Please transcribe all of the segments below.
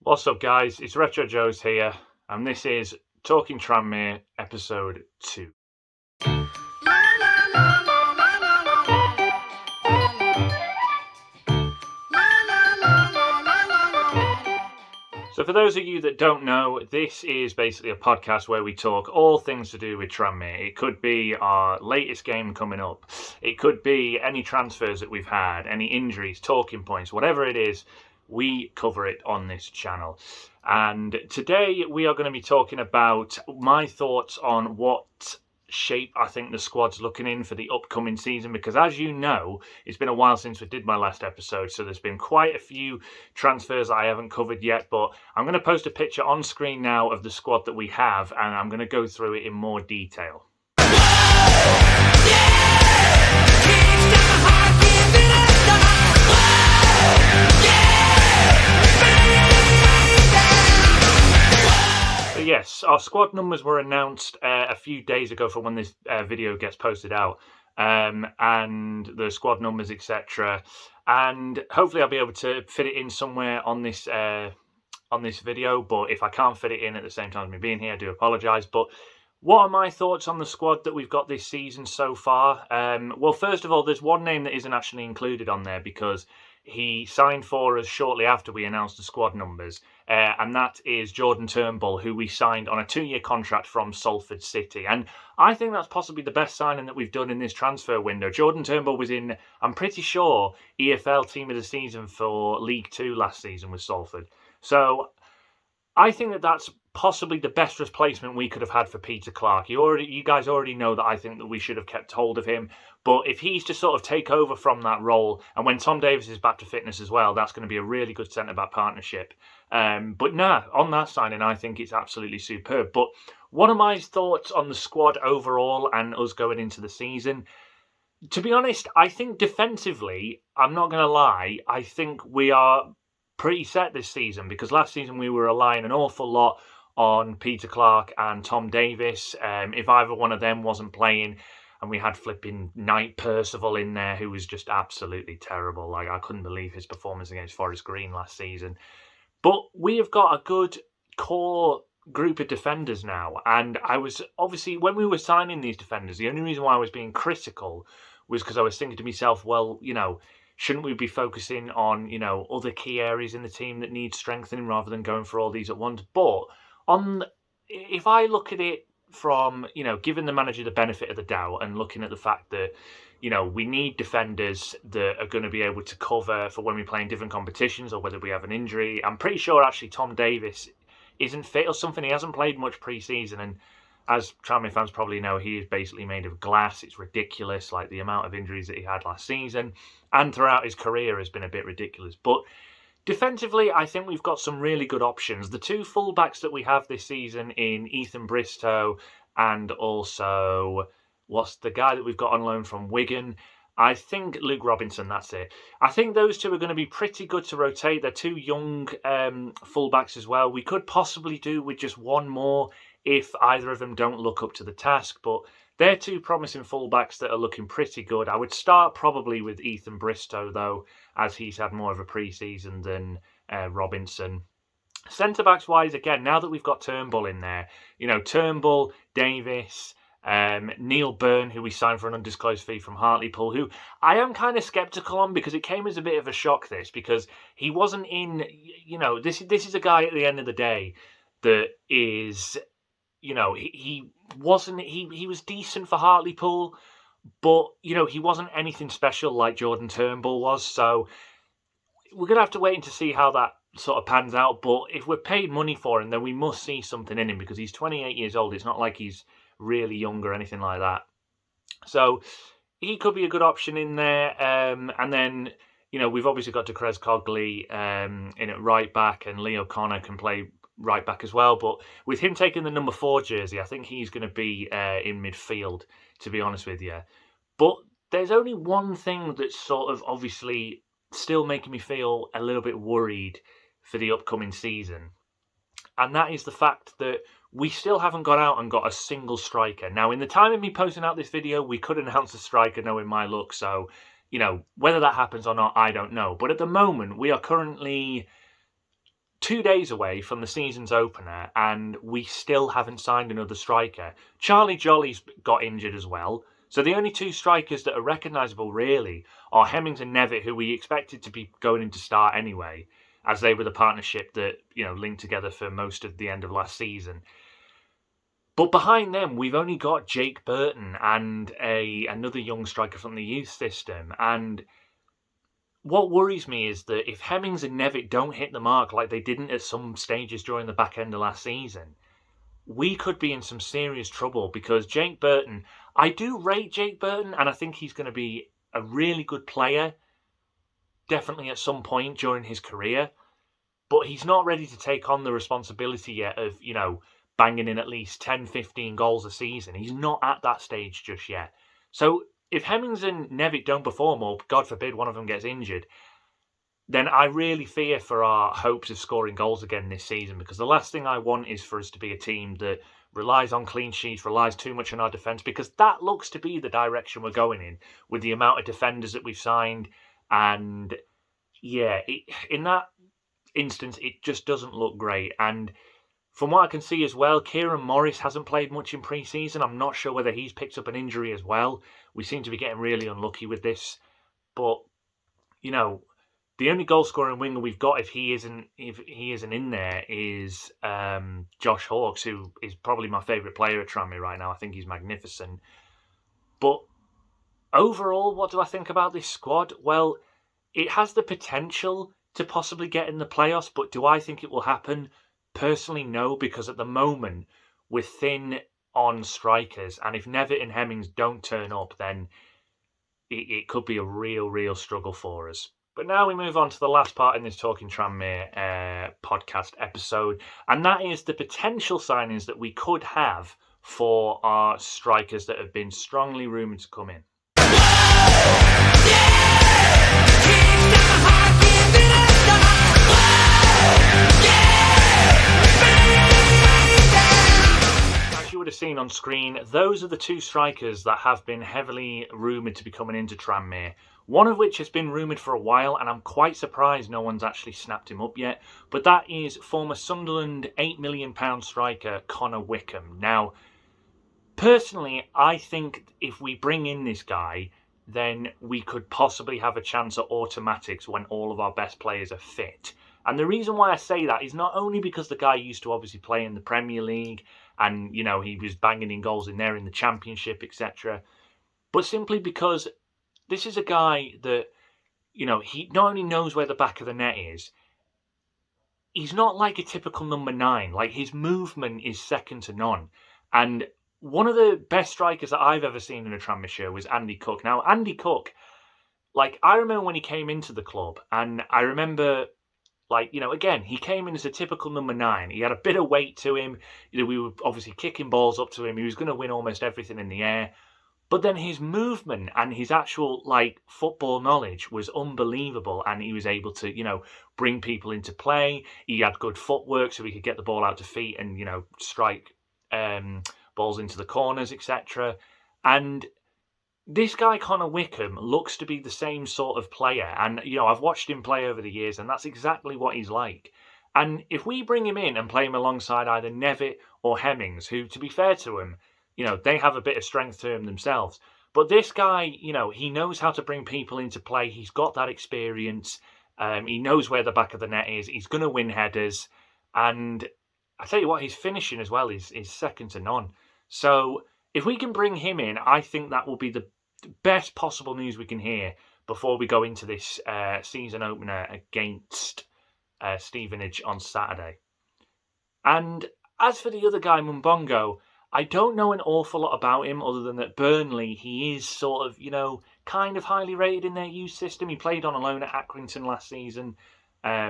What's up, guys? It's Retro Joe's here, and this is Talking Tranmere, episode 2. So for those of you that don't know, this is basically a podcast where we talk all things to do with Tranmere. It could be our latest game coming up. It could be any transfers that we've had, any injuries, talking points, whatever it is, we cover it on this channel. And today we are going to be talking about my thoughts on what shape I think the squad's looking in for the upcoming season, because as you know, it's been a while since we did my last episode, so there's been quite a few transfers that I haven't covered yet, but I'm going to post a picture on screen now of the squad that we have, and I'm going to go through it in more detail. Yes, our squad numbers were announced a few days ago for when this video gets posted out, and the squad numbers, etc. And hopefully I'll be able to fit it in somewhere on this video, but if I can't fit it in at the same time as me being here, I do apologise. But what are my thoughts on the squad that we've got this season so far? Well, first of all, there's one name that isn't actually included on there because he signed for us shortly after we announced the squad numbers, and that is Jordan Turnbull, who we signed on a 2-year contract from Salford City. And I think that's possibly the best signing that we've done in this transfer window. Jordan Turnbull was in, I'm pretty sure, EFL Team of the Season for League 2 last season with Salford. So I think that that's possibly the best replacement we could have had for Peter Clark. You guys already know that I think that we should have kept hold of him. But if he's to sort of take over from that role, and when Tom Davies is back to fitness as well, that's going to be a really good centre-back partnership. But on that signing, I think it's absolutely superb. But what are my thoughts on the squad overall and us going into the season? To be honest, I think defensively, I'm not going to lie, I think we are pretty set this season, because last season we were relying an awful lot on Peter Clark and Tom Davies. If either one of them wasn't playing, and we had flipping Knight Percival in there, who was just absolutely terrible. Like, I couldn't believe his performance against Forest Green last season. But we have got a good core group of defenders now, and I was obviously, when we were signing these defenders, the only reason why I was being critical was because I was thinking to myself, well, shouldn't we be focusing on, other key areas in the team that need strengthening rather than going for all these at once? But if I look at it from, giving the manager the benefit of the doubt and looking at the fact that, we need defenders that are going to be able to cover for when we play in different competitions or whether we have an injury. I'm pretty sure actually Tom Davies isn't fit or something. He hasn't played much pre-season, and as Tranmere fans probably know, he is basically made of glass. It's ridiculous, like the amount of injuries that he had last season and throughout his career has been a bit ridiculous. But defensively, I think we've got some really good options. The two fullbacks that we have this season in Ethan Bristow and also, what's the guy that we've got on loan from Wigan? I think Luke Robinson, that's it. I think those two are going to be pretty good to rotate. They're two young fullbacks as well. We could possibly do with just one more if either of them don't look up to the task, but they're two promising fullbacks that are looking pretty good. I would start probably with Ethan Bristow, though, as he's had more of a pre-season than Robinson. Centre-backs wise, again, now that we've got Turnbull in there, Turnbull, Davies, Neil Byrne, who we signed for an undisclosed fee from Hartlepool, who I am kind of sceptical on because it came as a bit of a shock, because he wasn't in, this is a guy at the end of the day that is, he was decent for Hartlepool, but, he wasn't anything special like Jordan Turnbull was. So we're going to have to wait to see how that sort of pans out. But if we're paid money for him, then we must see something in him, because he's 28 years old. It's not like he's really young or anything like that. So he could be a good option in there. And then, we've obviously got Decrez Cogley in at right back, and Leo Connor can play right back as well. But with him taking the number 4 jersey, I think he's going to be in midfield, to be honest with you. But there's only one thing that's sort of obviously still making me feel a little bit worried for the upcoming season. And that is the fact that we still haven't got out and got a single striker. Now, in the time of me posting out this video, we could announce a striker knowing my luck. So, whether that happens or not, I don't know. But at the moment, we are currently 2 days away from the season's opener, and we still haven't signed another striker. Charlie Jolly's got injured as well. So the only two strikers that are recognisable, really, are Hemmings and Nevitt, who we expected to be going into start anyway, as they were the partnership that, linked together for most of the end of last season. But behind them, we've only got Jake Burton and another young striker from the youth system. And what worries me is that if Hemmings and Nevitt don't hit the mark like they didn't at some stages during the back end of last season, we could be in some serious trouble, because Jake Burton, I do rate Jake Burton, and I think he's going to be a really good player, definitely at some point during his career, but he's not ready to take on the responsibility yet of, banging in at least 10, 15 goals a season. He's not at that stage just yet. So if Hemmings and Nevitt don't perform, or God forbid one of them gets injured, then I really fear for our hopes of scoring goals again this season, because the last thing I want is for us to be a team that relies on clean sheets, relies too much on our defence, because that looks to be the direction we're going in with the amount of defenders that we've signed. And yeah, in that instance, it just doesn't look great. And from what I can see as well, Kieran Morris hasn't played much in pre-season. I'm not sure whether he's picked up an injury as well. We seem to be getting really unlucky with this. But, the only goal-scoring winger we've got, if he isn't in there, is Josh Hawkes, who is probably my favourite player at Tranmere right now. I think he's magnificent. But overall, what do I think about this squad? Well, it has the potential to possibly get in the playoffs, but do I think it will happen? Personally, no, because at the moment we're thin on strikers, and if Nevitt and Hemmings don't turn up, then it could be a real struggle for us. But now we move on to the last part in this Talking Tranmere podcast episode, and that is the potential signings that we could have for our strikers that have been strongly rumoured to come in. As you would have seen on screen, those are the two strikers that have been heavily rumoured to be coming into Tranmere. One of which has been rumoured for a while, and I'm quite surprised no one's actually snapped him up yet. But that is former Sunderland £8 million striker Connor Wickham. Now, personally, I think if we bring in this guy, then we could possibly have a chance at automatics when all of our best players are fit. And the reason why I say that is not only because the guy used to obviously play in the Premier League, and, he was banging in goals in there in the Championship, etc., but simply because this is a guy that, he not only knows where the back of the net is, he's not like a typical number 9. Like, his movement is second to none. And one of the best strikers that I've ever seen in a Tranmere shirt was Andy Cook. Now, Andy Cook, I remember when he came into the club, and I remember, again, he came in as a typical number 9. He had a bit of weight to him. We were obviously kicking balls up to him. He was going to win almost everything in the air. But then his movement and his actual, football knowledge was unbelievable. And he was able to, bring people into play. He had good footwork, so he could get the ball out to feet and, strike balls into the corners, etc. And this guy, Connor Wickham, looks to be the same sort of player. And, I've watched him play over the years, and that's exactly what he's like. And if we bring him in and play him alongside either Nevitt or Hemmings, who, to be fair to him, they have a bit of strength to him themselves. But this guy, he knows how to bring people into play. He's got that experience. He knows where the back of the net is. He's going to win headers. And I tell you what, his finishing as well is second to none. So if we can bring him in, I think that will be the best possible news we can hear before we go into this season opener against Stevenage on Saturday. And as for the other guy, Mumbongo, I don't know an awful lot about him other than that Burnley, he is sort of, kind of highly rated in their youth system. He played on a loan at Accrington last season,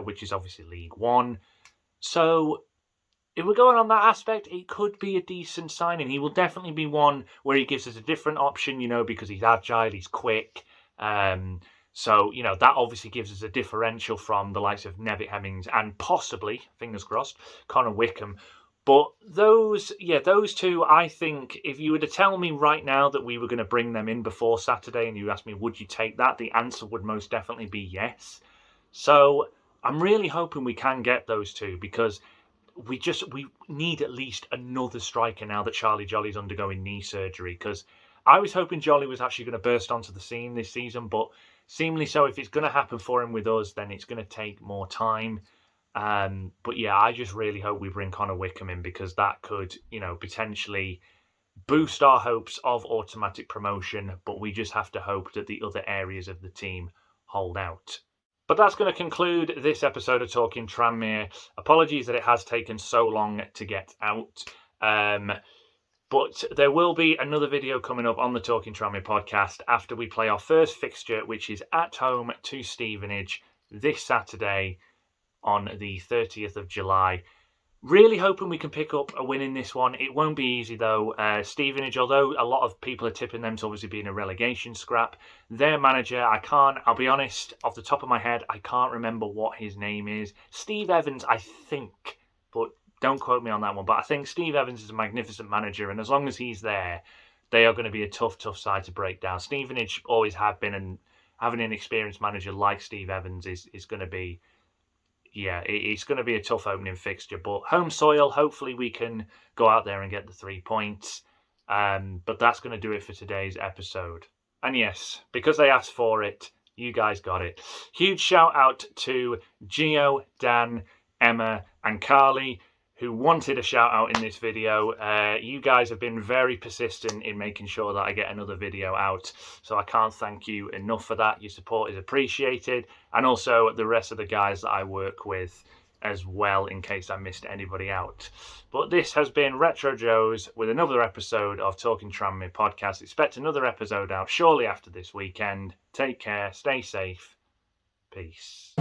which is obviously League One. So if we're going on that aspect, it could be a decent signing. He will definitely be one where he gives us a different option, because he's agile, he's quick. So, that obviously gives us a differential from the likes of Nevitt, Hemmings and possibly, fingers crossed, Connor Wickham. But those two, I think, if you were to tell me right now that we were going to bring them in before Saturday and you asked me, would you take that? The answer would most definitely be yes. So I'm really hoping we can get those two, because we need at least another striker now that Charlie Jolly's undergoing knee surgery, because I was hoping Jolly was actually going to burst onto the scene this season, but seemingly so, if it's going to happen for him with us, then it's going to take more time. But yeah, I just really hope we bring Connor Wickham in, because that could, potentially boost our hopes of automatic promotion, but we just have to hope that the other areas of the team hold out. But that's going to conclude this episode of Talking Tranmere. Apologies that it has taken so long to get out. But there will be another video coming up on the Talking Tranmere podcast after we play our first fixture, which is at home to Stevenage this Saturday on the 30th of July. Really hoping we can pick up a win in this one. It won't be easy though. Stevenage, although a lot of people are tipping them to obviously being a relegation scrap, their manager, I'll be honest, off the top of my head, I can't remember what his name is. Steve Evans, I think, but don't quote me on that one. But I think Steve Evans is a magnificent manager, and as long as he's there, they are going to be a tough side to break down. Stevenage always have been, and having an experienced manager like Steve Evans is going to be, it's going to be a tough opening fixture, but home soil, hopefully we can go out there and get the 3 points. But that's going to do it for today's episode. And yes, because they asked for it, you guys got it. Huge shout out to Gio, Dan, Emma, and Carly, who wanted a shout out in this video. You guys have been very persistent in making sure that I get another video out, so I can't thank you enough for that. Your support is appreciated, and also the rest of the guys that I work with as well, in case I missed anybody out. But this has been Retro Joes with another episode of Talking Tranmere podcast. Expect another episode out shortly after this weekend. Take care, stay safe, peace.